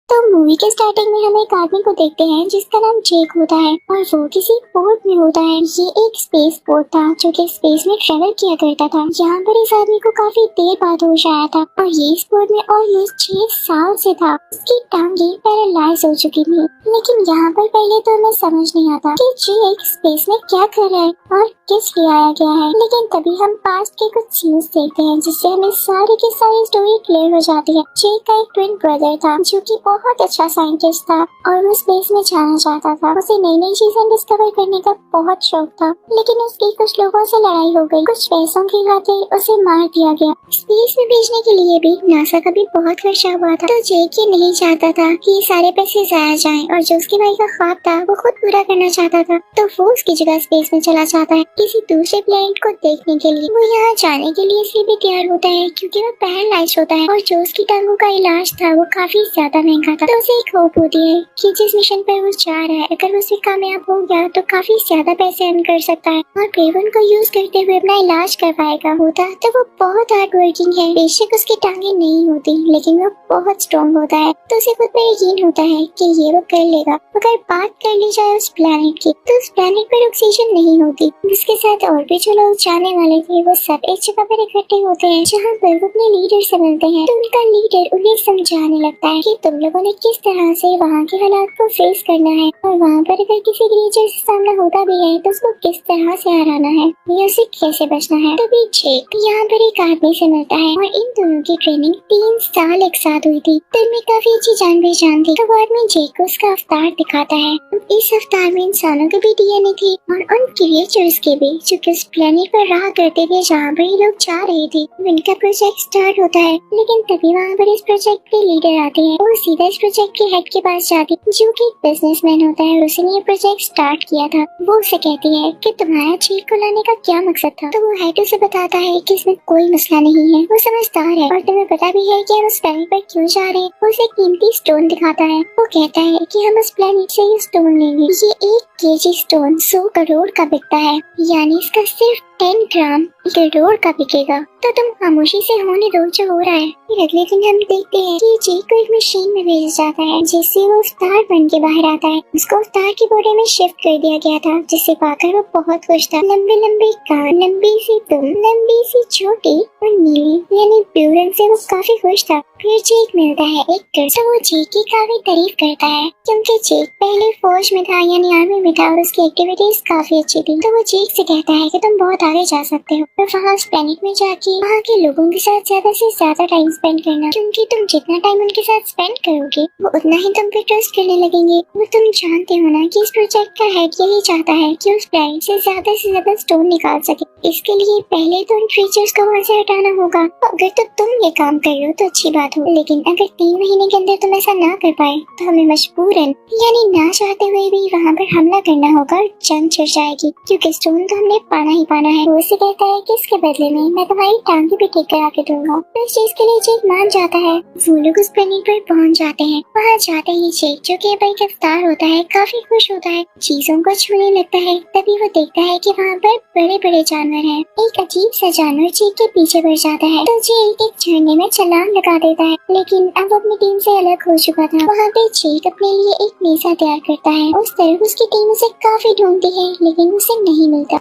तो मूवी के स्टार्टिंग में हम एक आदमी को देखते हैं जिसका नाम जेक होता है और वो किसी पोर्ट में होता है। ये एक स्पेस पोर्ट था जो कि स्पेस में ट्रेवल किया करता था। यहाँ पर इस आदमी को काफी देर बाद होश आया था और ये इस पोर्ट में ऑलमोस्ट 6 साल से था। उसकी टांगे पैरालाइज हो चुकी थी, लेकिन यहाँ पर पहले तो हमें समझ नहीं आता कि जेक स्पेस में क्या कर रहा है और किस लिए आया गया है। लेकिन तभी हम पास्ट के कुछ सीन्स देखते हैं जिससे हमें सारी की सारी स्टोरी क्लियर हो जाती है। जेक का एक ट्विन ब्रदर था जो कि बहुत अच्छा साइंटिस्ट था और वो स्पेस में जाना चाहता था। उसे नई नई चीजें डिस्कवर करने का बहुत शौक था, लेकिन उसकी कुछ लोगों से लड़ाई हो गई। कुछ पैसों की खातिर उसे मार दिया गया। स्पेस में भेजने के लिए भी नासा का भी बहुत खर्चा हुआ था, तो जेक ये नहीं चाहता था कि ये सारे पैसे जाया जाएं और जो उसके भाई का ख्वाब था वो खुद पूरा करना चाहता था। तो वो उसकी जगह स्पेस में चला जाता है किसी दूसरे प्लेनेट को देखने के लिए। वो यहाँ जाने के लिए इसलिए भी तैयार होता है क्योंकि वो पैरालाइज होता है और जो उसकी टांगों का इलाज था वो काफी ज्यादा महंगा था। तो उसे एक होप होती है कि जिस मिशन पर वो जा रहा है अगर वो उसमें कामयाब हो गया तो काफी ज्यादा पैसे अर्न कर सकता है और फिर उनको यूज करते हुए अपना इलाज करवाएगा। होता तो वो बहुत हार्ड वर्किंग है। बेशक उसकी टांगे नहीं होती लेकिन वो बहुत स्ट्रॉन्ग होता है, तो उसे खुद पर यकीन होता है कि ये वो कर लेगा। अगर बात कर ली जाए उस प्लेनेट की, तो उस प्लेनेट पर ऑक्सीजन नहीं होती। उसके साथ और भी जो लोग जाने वाले थे वो सब एक जगह पर इकट्ठे होते हैं जहाँ पर वो अपने लीडर से मिलते हैं। तो उनका लीडर उन्हें समझाने लगता है कि तुम लोगों ने किस तरह से वहाँ के हालात को फेस करना है और वहाँ पर अगर किसी क्रीचर से सामना होता भी है तो उसको किस तरह से हराना है या उसे कैसे बचना है। तभी जेक यहाँ पर एक आदमी से मिलता है और इन दोनों की ट्रेनिंग 3 साल एक साथ हुई थी। तो इनमें काफी अच्छी जान पहचान थी। तो वो आदमी जेक को उसका अवतार दिखाता है। इस अवतार में इंसानों के भी डीएनए थी और उन क्रिएचर्स के भी जो कि उस प्लेनेट पर रहा करते थे जहाँ पर ये लोग जा रहे थे। इनका प्रोजेक्ट स्टार्ट होता है, लेकिन तभी वहाँ पर इस प्रोजेक्ट के लीडर आते हैं। वो सीधा इस प्रोजेक्ट के हेड के पास जाती है जो कि एक बिजनेसमैन होता है और उसने ये प्रोजेक्ट स्टार्ट किया था। वो उसे कहती है कि तुम्हारा जेक को लाने का क्या मकसद था। तो वो हेड उसे बताता है कि इसमें कोई मसला नहीं है, वो समझदार है और तुम्हें पता भी है कि हम उस प्लेनेट पर क्यों जा रहे हैं। वो उसे कीमती स्टोन दिखाता है। वो कहता है कि हम उस प्लेनेट से ये स्टोन लेंगे। ये 1 केजी स्टोन 100 करोड़ का बिकता है, यानी इसका सिर्फ 10 ग्राम करोड़ का बिकेगा। तो तुम खामोशी से होने दो जो हो रहा है। फिर अगले दिन हम देखते हैं कि जेक को एक मशीन में भेजा जाता है जिससे वो अवतार बन के बाहर आता है। उसको अवतार की बॉडी में शिफ्ट कर दिया गया था, जिसे पाकर वो बहुत खुश था। लंबे लंबे कान, लंबी सी दुम, लंबी सी चोटी और नीली यानी ब्लू रंग से वो काफी खुश था। फिर जेक मिलता है एक कर, तो वो जेक की काफी तारीफ करता है क्योंकि जेक पहले फौज में था यानी आर्मी में था और उसकी एक्टिविटीज काफी अच्छी थी। तो वो जेक से कहता है कि तुम बहुत आगे जा सकते हो और वहाँ उस प्लेनेट में जाके वहाँ के लोगों के साथ ज्यादा से ज्यादा टाइम स्पेंड करना, क्योंकि तुम जितना टाइम उनके साथ स्पेंड करोगे वो उतना ही तुम पे ट्रस्ट करने लगेंगे। वो तुम जानते हो ना कि इस प्रोजेक्ट का हेड यही चाहता है कि उस प्लेनेट से ज्यादा स्टोन निकाल सके। इसके लिए पहले तो उन क्रीचर्स को वहाँ से हटाना होगा। अगर तो तुम ये काम कर रहे हो तो अच्छी बात हो, लेकिन अगर 3 महीने के अंदर तुम ऐसा ना कर पाए तो हमें मजबूरन यानी ना चाहते हुए भी वहाँ पर हमला करना होगा और जंग छिड़ जाएगी, क्योंकि स्टोन तो हमने पाना ही पाना है। वो उसे कहता है कि इसके बदले में मैं तुम्हारी टांगे भी ठीक करा के दूंगा। तो इस चीज के लिए जेक मान जाता है। वो लोग उस प्लेनेट पर पहुँच जाते हैं। वहाँ जाते ही जेक जो कि एक अवतार होता है काफी खुश होता है, चीजों को छूने लगता है। तभी वो देखता है कि वहाँ पर बड़े बड़े जानवर हैं। एक अजीब सा जानवर जेक के पीछे बढ़ जाता है तो जेक एक झरने में छलांग लगा देता है, लेकिन अब वो अपनी टीम से अलग हो चुका था। वहाँ पे जेक अपने लिए एक मेसा तैयार करता है। उस तरफ उसकी टीम उसे काफी ढूंढती है लेकिन उसे नहीं मिलता।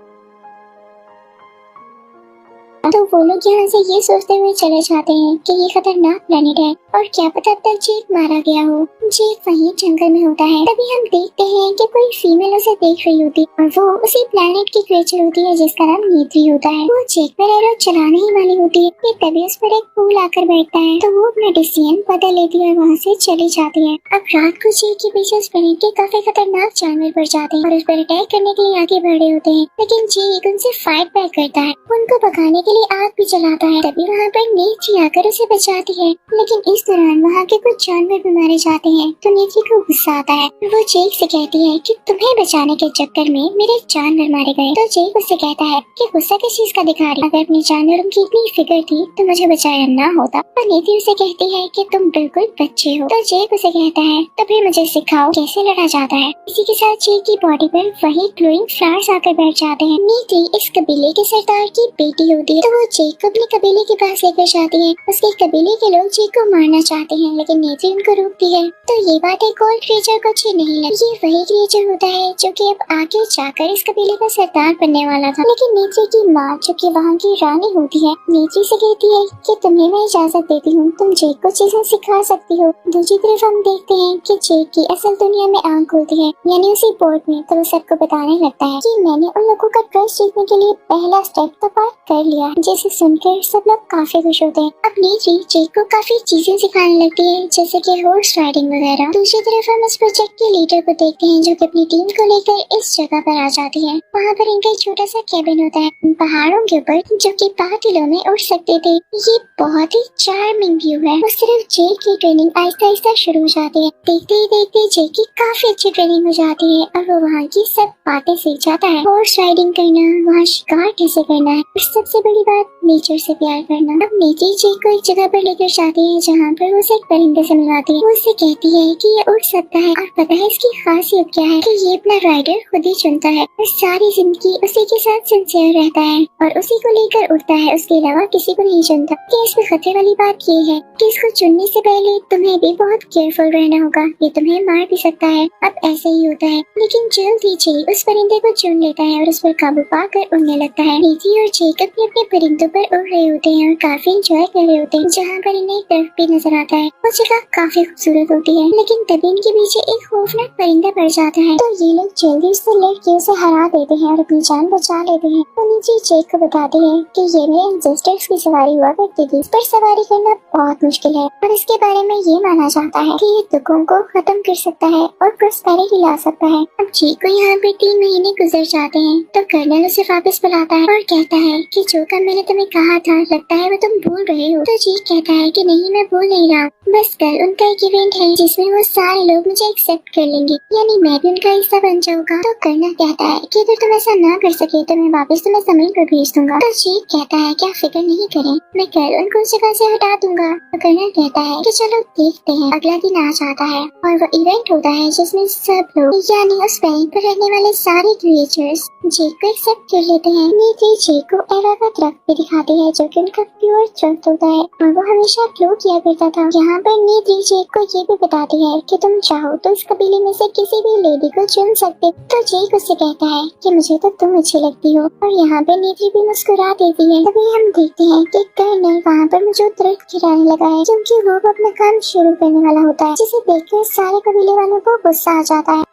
तो वो लोग यहाँ से ये सोचते हुए चले जाते हैं कि ये खतरनाक प्लेनेट है और क्या पता अब तक जेक मारा गया हो। जेक वहीं जंगल में होता है। तभी हम देखते हैं कि कोई फीमेल उसे देख रही होती है और वो उसी प्लेनेट की क्रीचर होती है जिसका नाम नीति होता है। वो जेक पर एरो चलाने ही वाली होती है कि तभी उस पर एक फूल आकर बैठता है, तो वो अपना डिसीजन बदल लेती है और वहाँ से चली जाती है। अब रात को जेक के पीछे उस प्लेनेट के काफी खतरनाक जानवर बढ़ जाते हैं और उस पर अटैक करने के लिए आगे बढ़ रहे होते हैं, लेकिन जेक उनसे फाइट बैक करता है। उनको भगाने के लिए आग भी जलाता है। तभी वहाँ पर नीची आकर उसे बचाती है, लेकिन इस दौरान वहाँ के कुछ जानवर भी मारे जाते हैं। तो नीची को गुस्सा आता है। वो जेक से कहती है कि तुम्हें बचाने के चक्कर में मेरे जानवर मारे गए। तो जेक उससे कहता है कि गुस्सा किस चीज का दिखा रही, अगर अपने जानवरों की इतनी फिक्र थी तो मुझे बचाया ना होता। तो नीति उसे कहती है कि तुम बिल्कुल बच्चे हो। तो जेक उसे कहता है तो फिर मुझे सिखाओ कैसे लड़ा जाता है। इसी के साथ जेक की बॉडी पर वही ग्लोइंग फ्लावर्स आकर बैठ जाते हैं। नीति इस कबीले के सरदार की बेटी होती है, तो वो जेक को अपने कबीले के पास लेकर जाती है। उसके कबीले के लोग जेक को मारना चाहते हैं, लेकिन नीति उनको रोकती है। तो ये बात एक और क्रिएचर को अच्छी नहीं लगी। ये वही क्रिएचर होता है जो कि अब आगे जाकर इस कबीले का सरदार बनने वाला था। लेकिन नेत्री की माँ जो कि वहाँ की रानी होती है, नेत्री से कहती है कि तुम्हें मैं इजाजत देती हूँ, तुम जेक को चीजें सिखा सकती हो। दूसरी तरफ हम देखते हैं कि जेक की असल दुनिया में आंख होती है, यानी उसी पोर्ट में। तो वो सबको बताने लगता है कि मैंने उन लोगों का ट्रस्ट जीतने के लिए पहला स्टेप तो पार कर लिया, जिसे सुनकर सब लोग काफी खुश होते हैं। अब नेत्री जेक को काफी चीजें सिखाने लगती है, जैसे कि हॉर्स राइडिंग वगैरह। दूसरी तरफ हम इस प्रोजेक्ट के लीडर को देखते हैं जो कि अपनी टीम को लेकर इस जगह पर आ जाती है। वहाँ पर इनका एक छोटा सा कैबिन होता है पहाड़ों के ऊपर, जो कि बादलों में उड़ सकते थे। ये बहुत ही चार्मिंग व्यू है। उस तरफ जेक की ट्रेनिंग आहिस्ता आहिस्ता शुरू हो जाती है। देखते ही देखते जेक की काफी अच्छी ट्रेनिंग हो जाती है और वो वहाँ की सब बातें सीख जाता है। हॉर्स राइडिंग करना, वहाँ शिकार कैसे करना है, और सबसे बड़ी बात नेचर से प्यार करना। अब नेत्री जेक को एक जगह पर लेकर जाती है जहाँ पर वो उसे एक परिंदे से मिलाती है। वो उसे कहती है कि ये उड़ सकता है और पता है इसकी खासियत क्या है, कि ये अपना राइडर खुद ही चुनता है और सारी जिंदगी उसी के साथ सिंसियर रहता है और उसी को लेकर उड़ता है, उसके अलावा किसी को नहीं चुनता। कि इसमें खतरे वाली बात ये है कि इसको चुनने से पहले तुम्हें भी बहुत केयरफुल रहना होगा, ये तुम्हें मार भी सकता है। अब ऐसे ही होता है, लेकिन जल्द ही जेक उस परिंदे को चुन लेता है और उस पर काबू पाकर उड़ने लगता है। नेत्री और जेक अपने अपने परिंदों पर उड़ रहे होते हैं और काफी एंजॉय कर रहे होते हैं। जहाँ पर इन्हें एक तरफ भी नजर आता है, वो जगह काफी खूबसूरत होती है, लेकिन तभी इनके पीछे एक खौफनाक परिंदा पड़ जाता है। तो ये लोग जल्दी उससे लड़के उसे हरा देते हैं और अपनी जान बचा लेते हैं। तो नेत्री जेक को बताते हैं कि ये मेरे एंसेस्टर्स की सवारी हुआ करती थी, इस पर सवारी करना बहुत मुश्किल है और इसके बारे में ये माना जाता है कि ये दुखों को खत्म कर सकता है और प्रॉस्पेरिटी ला सकता है। अब जेक को यहाँ पे 3 महीने गुजर जाते हैं, तो कर्नल उसे वापस बुलाता है और कहता है कि जो काम मैंने तुम्हें कहा था, लगता है वो तुम भूल रहे हो। तो जेक कहता है कि नहीं, मैं भूल नहीं रहा, बस कल उनका एक इवेंट है जिसमें वो सारे लोग मुझे एक्सेप्ट कर लेंगे, यानी मैं भी उनका हिस्सा बन जाऊंगा। तो कर्नल कहता है कि अगर तुम ऐसा ना कर सके तो मैं वापस तुम्हें जमीन पर भेज दूंगा। तो जेक कहता है क्या फिक्र नहीं करें, मैं कल उनको उस जगह से हटा दूंगा। तो कर्नल कहता है कि चलो देखते हैं। अगला दिन आ जाता है और वो इवेंट होता है जिसमें सब लोग, यानी उस प्लेनेट पर रहने वाले सारे क्रिएचर्स जेक को एक्सेप्ट कर लेते हैं। नेत्री जेक को एवा का दरख्त भी दिखाती है जो कि उनका प्योर दरख्त होता है और वो हमेशा ग्लो किया करता था। यहाँ पर नेत्री जेक को ये भी बताती है कि तुम चाहो तो इस कबीले में से किसी भी लेडी को चुन सकते। तो जेक उससे कहता है कि मुझे तो तुम अच्छी लगती हो, और यहाँ पे नेत्री भी मुस्कुरा देती है। तभी हम देखते हैं कि कर्नल वहाँ पर मुझे दरख्त गिराने लगा है, क्योंकि वो अपना काम शुरू करने वाला होता है, जिसे देखकर सारे कबीले वालों को गुस्सा आ जाता है।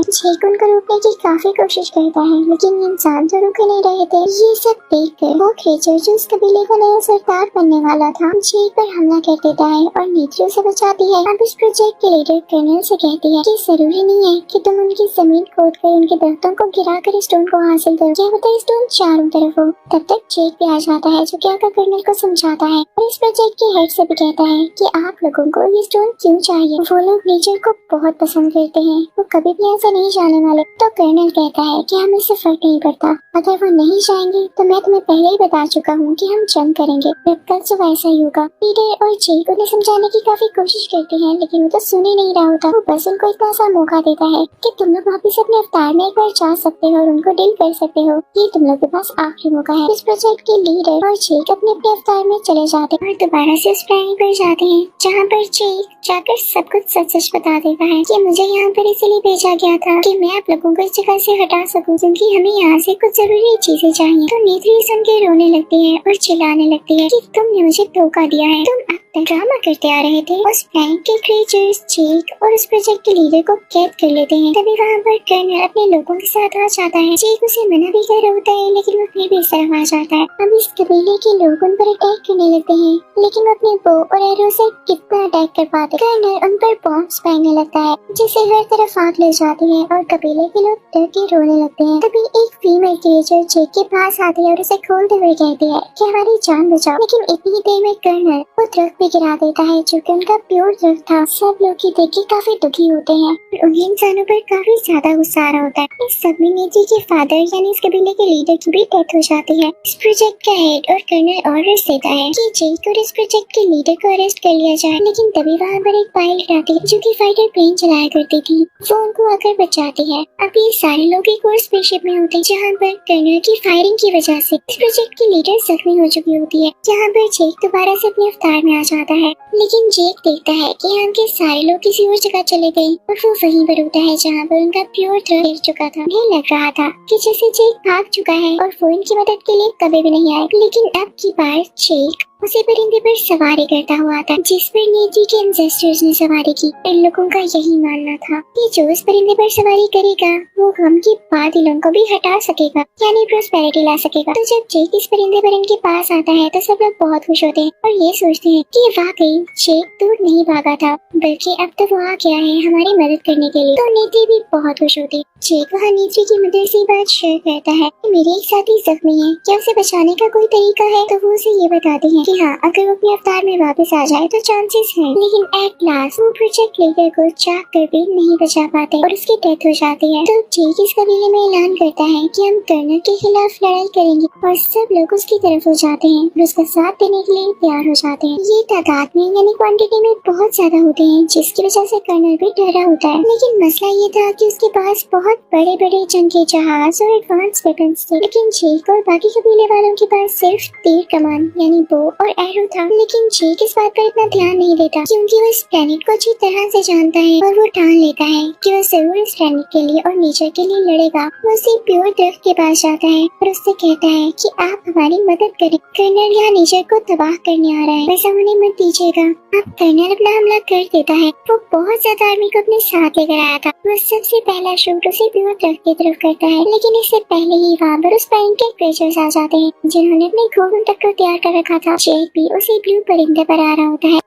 जेक उनको रोकने की काफी कोशिश करता है, लेकिन इंसान तो रुके नहीं रहे थे। ये सब देखकर वो क्रिएचर जो उस कबीले का नया सरदार बनने वाला था, जेक पर हमला कर देता है और नेत्री उसे बचाती है। अब इस प्रोजेक्ट के लीडर कर्नल से कहती है कि जरूरी नहीं है कि तुम उनकी जमीन खोद कर उनके दरख्तों को गिरा कर स्टोन को हासिल करो, क्या पता स्टोन चारों तरफ हो। तब तक जेक भी आ जाता है जो क्या कर्नल को समझाता है और इस प्रोजेक्ट के हेड से भी कहता है कि आप लोगों को ये स्टोन क्यों चाहिए। वो लोग नेचर को बहुत पसंद करते हैं, वो कभी भी ऐसा नहीं जाने वाले। तो कर्नल कहता है कि हमें इससे फर्क नहीं पड़ता, अगर वो नहीं जाएंगे तो मैं तुम्हें पहले ही बता चुका हूँ कि हम जंग करेंगे, जब कल तो वैसा ही होगा। पीटर और जेक उन्हें समझाने की काफी कोशिश करते हैं, लेकिन वो तो सुन ही नहीं रहा होता। वो बस उनको इतना सा मौका देता है कि तुम लोग वापिस अपने अवतार में एक बार जा सकते हो और उनको डील कर सकते हो, ये तुम लोग के पास आखिरी मौका है। इस प्रोजेक्ट के लीडर और जेक अपने अपने अवतार में चले जाते हैं और दोबारा से उस प्लानिंग पर जाते हैं, जहाँ पर जेक जाकर सब कुछ सच सच बता देता है कि मुझे यहाँ पर इसलिए भेजा गया था कि मैं आप लोगों को इस जगह से हटा सकूं, क्योंकि हमें यहाँ से कुछ जरूरी चीजें चाहिए। तो नेत्री सुन के रोने लगती है और चिल्लाने लगती है कि तुमने मुझे धोखा दिया है, तुम अब तक ड्रामा करते आ रहे थे। उस प्लानेट के क्रिएचर्स जेक और उस प्रोजेक्ट के लीडर को कैद कर लेते हैं। तभी वहाँ पर कर्नल अपने लोगों के साथ आ जाता है। जेक उसे मना भी कर रहा होता है, लेकिन वो फिर भी तरफ आ जाता है। अब इस कबीले के लोग उन पर अटैक करने लगते हैं, लेकिन वो अपने बो और एरो से कितना अटैक कर पाते। कर्नल उन पर बॉम्ब्स फेंकने लगता है, जिससे हर तरफ आग लग जाती है और कबीले के लोग डर के रोने लगते हैं। तभी एक फीमेल क्रिएचर जेक के पास आती है और उसे खोलते हुए कहती है कि हमारी जान बचाओ। लेकिन इतनी देर में कर्नल वो दरख्त भी गिरा देता है जो कि उनका प्योर दरख्त था। सब लोग ही देख के काफी दुखी होते हैं और उन्हें इंसानों पर काफी ज्यादा गुस्सा आ रहा होता है। इस सब में नेत्री के फादर यानी इस कबीले के लीडर की भी डेथ हो जाती है। इस प्रोजेक्ट का हेड और कर्नल ऑर्डर देता है कि जेक और इस प्रोजेक्ट के लीडर को अरेस्ट कर लिया जाए, लेकिन तभी वहाँ पर एक पायलट आती है जो कि फाइटर प्लेन चलाया करती थी। वो उनको आकर बच जाती है। अब ये सारे लोग एक और स्पेसशिप में होते हैं जहाँ पर कर्नल की फायरिंग की वजह से इस प्रोजेक्ट की लीडर जख्मी हो चुकी होती है। यहाँ पर जेक दोबारा से अपने अवतार में आ जाता है, लेकिन जेक देखता है कि यहाँ के सारे लोग किसी और जगह चले गए और वो वहीं पर होता है जहाँ पर उनका प्योर थ्रस्ट गिर चुका था। उन्हें लग रहा था कि जैसे जेक भाग चुका है और वो इनकी मदद के लिए कभी भी नहीं आए, लेकिन अब की बार जेक उसी परिंदे पर सवारी करता हुआ था जिस पर नेत्री के एंसेस्टर्स ने सवारी की। इन लोगों का यही मानना था कि जो इस परिंदे पर सवारी करेगा वो गम के बादलों को भी हटा सकेगा, यानी प्रोस्पेरिटी ला सकेगा। तो जब जेक इस परिंदे पर इनके पास आता है तो सब लोग बहुत खुश होते हैं और ये सोचते हैं कि वाकई जेक दूर नहीं भागा था, बल्कि अब तो वो आ गया है हमारी मदद करने के लिए। तो नेत्री भी बहुत खुश होती है। जेक वहाँ नेत्री की मदद से बात शेयर करता है कि मेरे एक साथी जख्मी है, क्या उसे बचाने का कोई तरीका है? तो वो उसे ये बताती है कि हाँ, अगर वो अपने अवतार में वापस आ जाए तो चांसेस हैं, लेकिन एट लास्ट वो प्रोजेक्ट लीडर को चाह कर भी नहीं बचा पाते और उसकी डेथ हो जाती है। तो जेक इस कबीले में ऐलान करता है कि हम कर्नल के खिलाफ लड़ाई करेंगे और सब लोग उसकी तरफ हो जाते हैं और उसका साथ देने के लिए तैयार हो जाते हैं। ये तादाद में यानी क्वांटिटी में बहुत ज्यादा होते हैं, जिसकी वजह से कर्नल भी डरा होता है। लेकिन मसला ये था कि उसके पास बहुत बड़े बड़े जंगी जहाज और एडवांस वेपन्स थे, लेकिन जेक और बाकी कबीले वालों के पास सिर्फ तीर कमान यानी बो और एरो था। लेकिन जेक इस बात पर इतना ध्यान नहीं देता क्योंकि वो इस प्लेनेट को अच्छी तरह से जानता है और वो ठान लेता है कि वो जरूर इस प्लेनेट के लिए और नेचर के लिए लड़ेगा। वो उसी प्योर दरख्त के पास जाता है और उससे कहता है कि आप हमारी मदद करें, कर्नल यहाँ नेचर को तबाह करने आ रहा है, वैसा होने मत दीजिएगा। अब कर्नल अपना हमला कर देता है। वो बहुत ज्यादा आर्मी को अपने साथ लेकर आया था। वो सबसे पहला शूट उसी प्योर दरख्त की तरफ करता है, लेकिन इससे पहले ही वहाँ पर उस प्लेनेट के क्रीचर्स आ जाते हैं जिन्होंने अपने घोड़ों तक को तैयार कर रखा था। जेक भी उसी ब्लू परिंदे पर आ रहा होता है।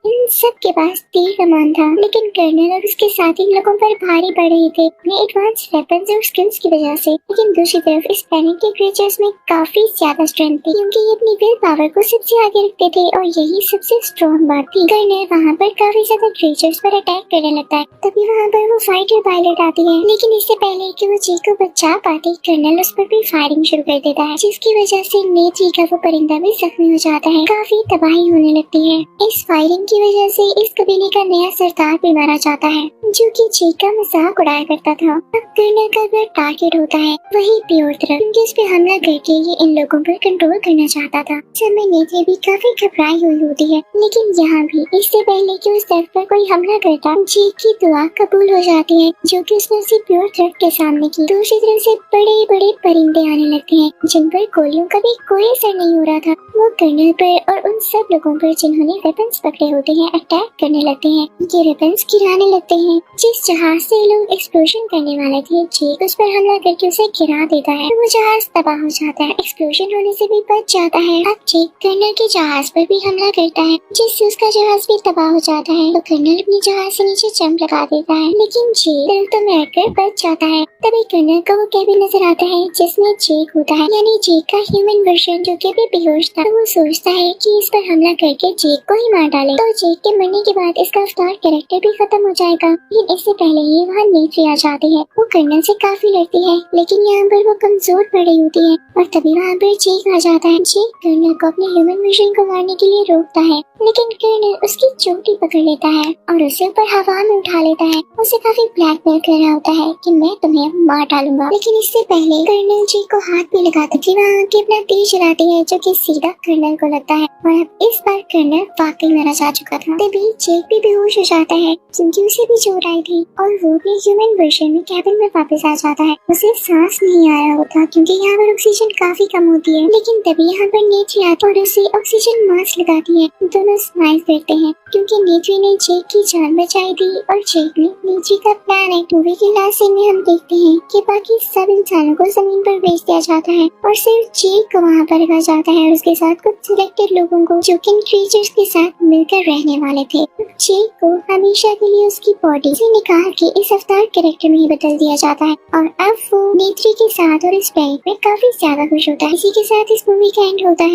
इन सब के पास तीर कमान था, लेकिन कर्नल और उसके साथी लोगों पर भारी पड़ रहे थे अपने एडवांस वेपन्स और स्किल्स की वजह से। लेकिन दूसरी तरफ इस प्लेनेट के क्रीचर्स में काफी ज्यादा स्ट्रेंथ थी क्योंकि ये अपनी विल पावर को सबसे आगे रखते थे और यही सबसे स्ट्रॉन्ग बात थी। कर्नल वहाँ पर काफी ज्यादा क्रीचर्स पर अटैक करने लगता है। तभी वहाँ पर वो फाइटर पायलट आती है, लेकिन इससे पहले कि वो जेक को बचा पाती कर्नल उस पर भी फायरिंग शुरू कर देता है, जिसकी वजह से नेत्री का वो परिंदा भी जख्मी हो जाता है। काफी तबाही होने लगती है। इस फायरिंग की वजह से इस कबीले का नया सरदार भी मारा जाता है जो कि जेक का मजाक उड़ाया करता था। अब कर्नल का जो टारगेट होता है वही प्योर दरख्त, क्योंकि उस पे हमला करके ये इन लोगों पर कंट्रोल करना चाहता था। समय नेत्री भी काफी घबराई हुई होती है, लेकिन यहाँ भी इससे पहले कि उस दरख्त पर कोई हमला करता जेक की दुआ कबूल हो जाती है जो कि उसने उसी प्योर दरख्त के सामने की। दूसरी तरफ से बड़े बड़े परिंदे आने लगते हैं जिन पर गोलियों का भी कोई असर नहीं हो रहा था। वो कर्नल पर और उन सब लोगों पर जिन्होंने वेपन्स पकड़े होते हैं अटैक करने लगते हैं। ये वेपन्स गिराने लगते हैं। जिस जहाज से लोग एक्सप्लोजन करने वाले थे जेक उस पर हमला करके उसे गिरा देता है। तो वो जहाज तबाह हो जाता है, एक्सप्लोजन होने से भी बच जाता है। अब जेक कर्नल के जहाज पर भी हमला करता है जिससे उसका जहाज भी तबाह हो जाता है। तो कर्नल अपने जहाज से नीचे जंप लगा देता है, लेकिन जेक तो मरकर बच जाता है। तभी कर्नल का वो कैबिन नजर आता है जिसमें जेक होता है, यानी जेक का ह्यूमन वर्जन जो कि अभी बेहोश था। तो वो सोचता है कि इस पर हमला करके जेक को ही मार डाले। तो जेक के मरने के बाद इसका अवतार कैरेक्टर भी खत्म हो जाएगा। लेकिन इससे पहले ही वहाँ नेत्री आ जाती है। वो कर्नल से काफी लड़ती है, लेकिन यहाँ पर वो कमजोर पड़ रही होती है और तभी वहाँ पर जेक आ जाता है। जेक कर्नल को अपने ह्यूमन वर्जन को मारने के लिए रोकता है, लेकिन कर्नल उसकी चोटी पकड़ लेता है और उसे ऊपर हवा में उठा लेता है। उसे काफी ब्लैकमेल कर रहा होता है कि मैं तुम्हें मार डालूंगा। लेकिन इससे पहले कर्नल जेक को हाथ भी लगाता है, वहाँ के अपना तीर चलाती है जो कि सीधा कर्नल को लगता है और अब इस बार कर्नल वाकई मारा जा चुका था। तभी जेक भी बेहोश हो जाता है क्योंकि उसे भी चोट आई थी और वो भी ह्यूमन वर्जन में कैबिन में वापस आ जाता है। उसे सांस नहीं आ रहा होता क्योंकि यहाँ पर ऑक्सीजन काफी कम होती है। लेकिन तभी यहाँ पर नेत्री आती है और उसे ऑक्सीजन मास्क लगाती है। दोनों स्माइल करते हैं क्योंकि नेत्री ने जेक की जान बचाई थी और जेक ने नेत्री का प्लान है। मूवी के लास्ट सीन में हम देखते हैं कि बाकी सब इंसानों को जमीन पर भेज दिया जाता है और सिर्फ जेक को वहाँ पर रखा जाता है और उसके साथ कुछ सिलेक्टेड लोगों को जो कि इन क्रीचर्स के साथ मिलकर रहने वाले थे। जेक को हमेशा के लिए उसकी बॉडी से निकाल के इस अवतार कैरेक्टर में ही बदल दिया जाता है और अब वो नेत्री के साथ और इस प्लेनेट में काफी ज्यादा खुश होता है। इसी के साथ इस मूवी का एंड होता है।